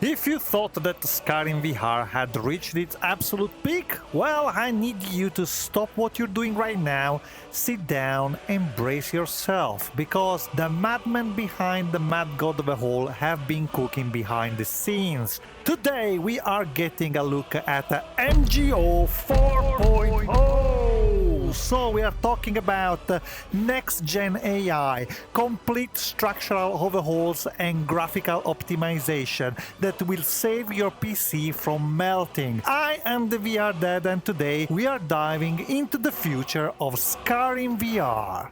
If you thought that Skyrim VR had reached its absolute peak, well, I need you to stop what you're doing right now, sit down and brace yourself, because the madmen behind the Mad God Overhaul have been cooking behind the scenes. Today we are getting a look at the MGO 4.0! So we are talking about next-gen AI, complete structural overhauls and graphical optimization that will save your PC from melting. I am the VR Dad, and today we are diving into the future of Skyrim VR.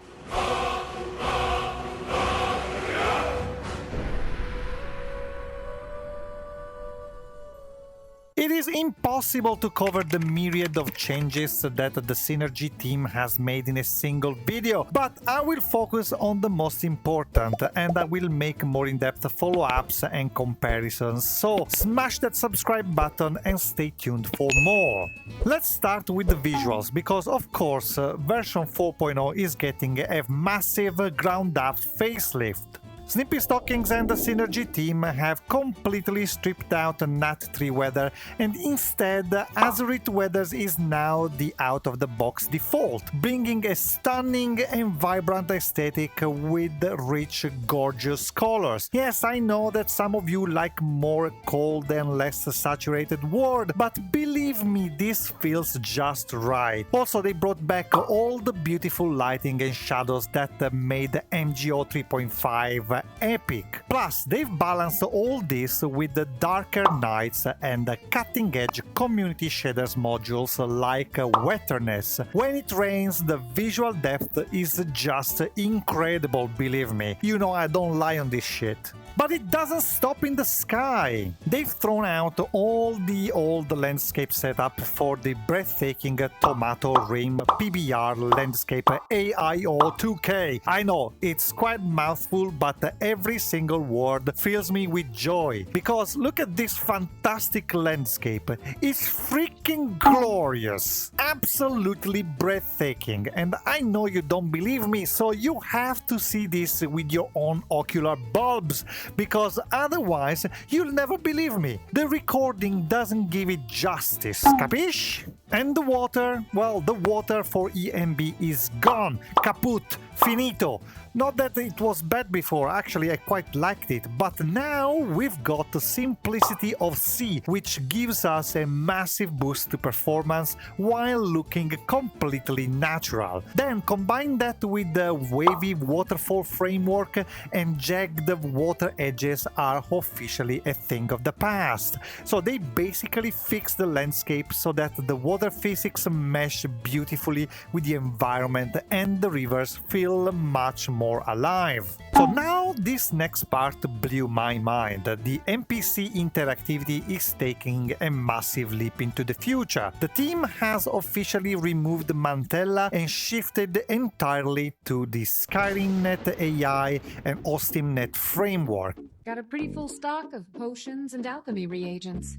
It is impossible to cover the myriad of changes that the Synergy team has made in a single video, but I will focus on the most important, and I will make more in-depth follow-ups and comparisons, so smash that subscribe button and stay tuned for more. Let's start with the visuals, because of course version 4.0 is getting a massive ground-up facelift. Snippy Stockings and the Synergy team have completely stripped out NAT III weather, and instead Azurite weathers is now the out-of-the-box default, bringing a stunning and vibrant aesthetic with rich, gorgeous colors. Yes, I know that some of you like more cold and less saturated world, but believe me, this feels just right. Also, they brought back all the beautiful lighting and shadows that made MGO 3.5 epic. Plus, they've balanced all this with the darker nights and cutting-edge community shaders modules like Wetterness. When it rains, the visual depth is just incredible, believe me. You know I don't lie on this shit. But it doesn't stop in the sky. They've thrown out all the old landscape setup for the breathtaking Tomato Rim PBR landscape AIO 2K. I know, it's quite mouthful, but every single word fills me with joy. Because look at this fantastic landscape. It's freaking glorious. Absolutely breathtaking. And I know you don't believe me, so you have to see this with your own ocular bulbs, because otherwise you'll never believe me. The recording doesn't give it justice, capiche? And the water? Well, the water for EMB is gone. Kaput. Finito. Not that it was bad before, actually I quite liked it, but now we've got the simplicity of sea, which gives us a massive boost to performance while looking completely natural. Then combine that with the wavy waterfall framework, and jagged water edges are officially a thing of the past. So they basically fixed the landscape so that the water physics mesh beautifully with the environment and the rivers feel much more alive. So now this next part blew my mind. The NPC interactivity is taking a massive leap into the future. The team has officially removed Mantella and shifted entirely to the SkyrimNet AI and OSTIMNet framework. Got a pretty full stock of potions and alchemy reagents.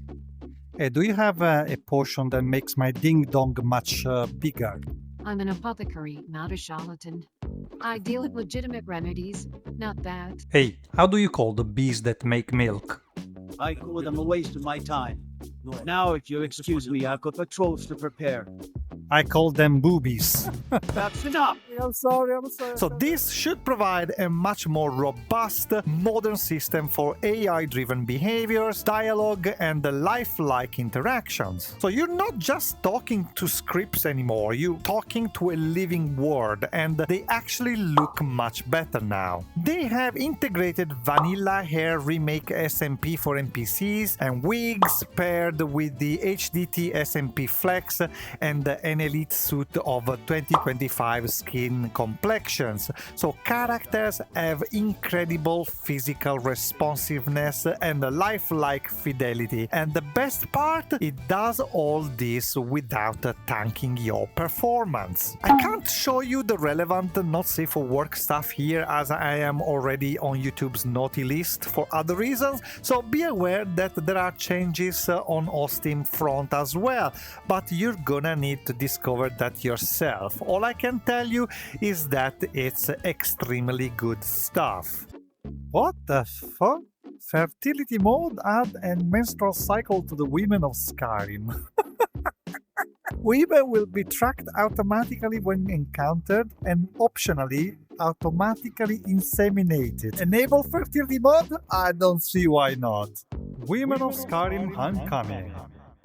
Do you have a potion that makes my ding-dong much bigger? I'm an apothecary, not a charlatan. I deal in legitimate remedies, not that. Hey, how do you call the bees that make milk? I call them a waste of my time. Now, if you'll excuse me, I've got patrols to prepare. I call them boobies. That's enough! I'm sorry. So this should provide a much more robust, modern system for AI-driven behaviors, dialogue, and lifelike interactions. So you're not just talking to scripts anymore, you're talking to a living world, and they actually look much better now. They have integrated Vanilla Hair Remake SMP for NPCs, and wigs paired with the HDT SMP Flex and an elite suit of 2025 skin complexions. So characters have incredible physical responsiveness and lifelike fidelity. And the best part, it does all this without tanking your performance. I can't show you the relevant not safe for work stuff here, as I am already on YouTube's naughty list for other reasons, so be aware that there are changes on OSTIM front as well, but you're gonna need to discover that yourself. All I can tell you is that it's extremely good stuff. What the fuck? Fertility mode add a menstrual cycle to the women of Skyrim. Women will be tracked automatically when encountered and optionally automatically inseminated. Enable fertility mode? I don't see why not. Women of Skyrim homecoming.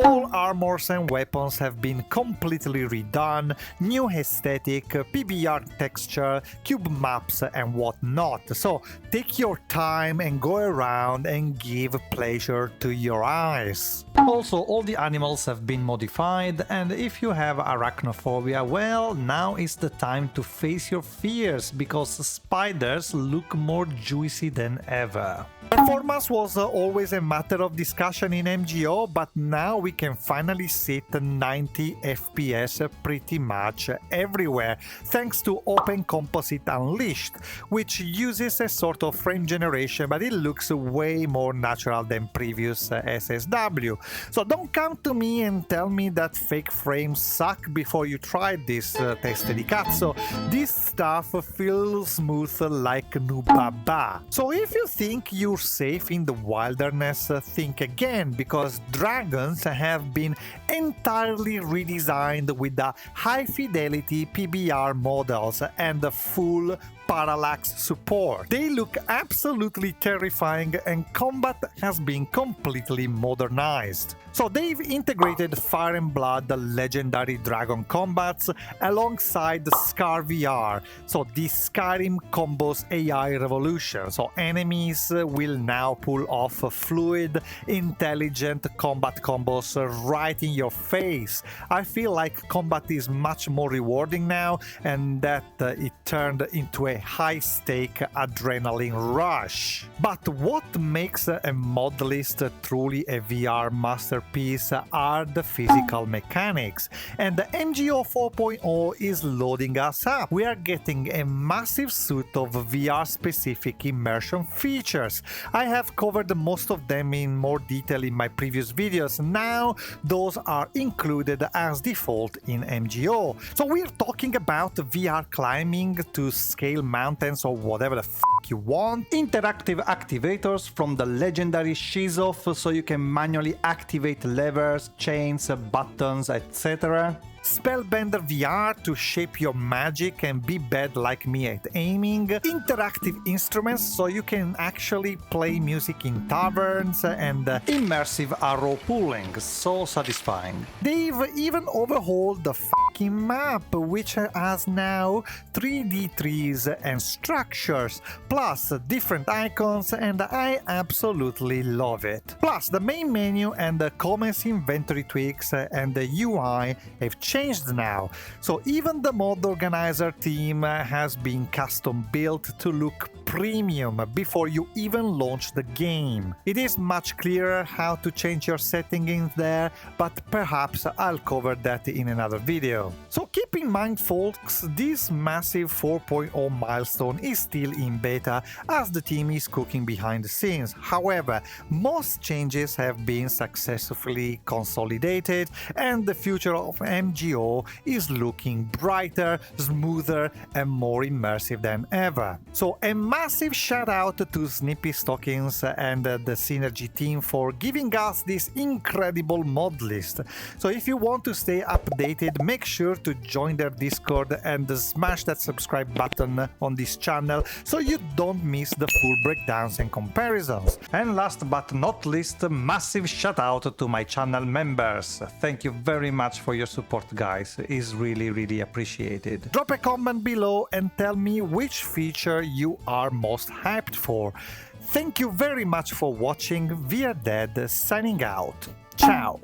All armors and weapons have been completely redone, new aesthetic, PBR texture, cube maps and whatnot. So take your time and go around and give pleasure to your eyes. Also, all the animals have been modified, and if you have arachnophobia, well, now is the time to face your fears, because spiders look more juicy than ever. Performance was always a matter of discussion in MGO, but now we can finally sit 90 FPS pretty much everywhere, thanks to OpenComposite Unleashed, which uses a sort of frame generation, but it looks way more natural than previous SSW. So don't come to me and tell me that fake frames suck before you try this teste di cazzo. This stuff feels smooth like nubaba. So if you think you're safe in the wilderness, think again, because dragons have been entirely redesigned with the high-fidelity PBR models and the full parallax support. They look absolutely terrifying, and combat has been completely modernized. So they've integrated Fire and Blood, the legendary dragon combats, alongside the Skyrim VR, so the Skyrim combos AI revolution. So enemies will now pull off fluid, intelligent combat combos right in your face. I feel like combat is much more rewarding now, and that it turned into a high-stake adrenaline rush. But what makes a mod list truly a VR masterpiece are the physical mechanics, and the MGO 4.0 is loading us up. We are getting a massive suite of VR-specific immersion features. I have covered most of them in more detail in my previous videos. Now those are included as default in MGO. So we're talking about VR climbing to scale mountains or whatever the f you want, interactive activators from the legendary Shizoff, so you can manually activate levers, chains, buttons, etc. Spellbender VR to shape your magic and be bad like me at aiming, interactive instruments so you can actually play music in taverns, and immersive arrow pulling, so satisfying. They've even overhauled the fucking map, which has now 3D trees and structures, plus different icons, and I absolutely love it. Plus the main menu and the comments inventory tweaks and the UI have changed now, so even the mod organizer team has been custom built to look premium before you even launch the game. It is much clearer how to change your settings there, but perhaps I'll cover that in another video. So keep in mind folks, this massive 4.0 milestone is still in beta as the team is cooking behind the scenes. However, most changes have been successfully consolidated and the future of MGO is looking brighter, smoother and more immersive than ever. So a massive shout out to Snippy Stockings and the Synergy team for giving us this incredible mod list. So if you want to stay updated, make sure to join their Discord and smash that subscribe button on this channel so you don't miss the full breakdowns and comparisons. And last but not least, massive shout out to my channel members. Thank you very much for your support, guys. It's really appreciated. Drop a comment below and tell me which feature you are most hyped for. Thank you very much for watching. We are dead, signing out. Ciao.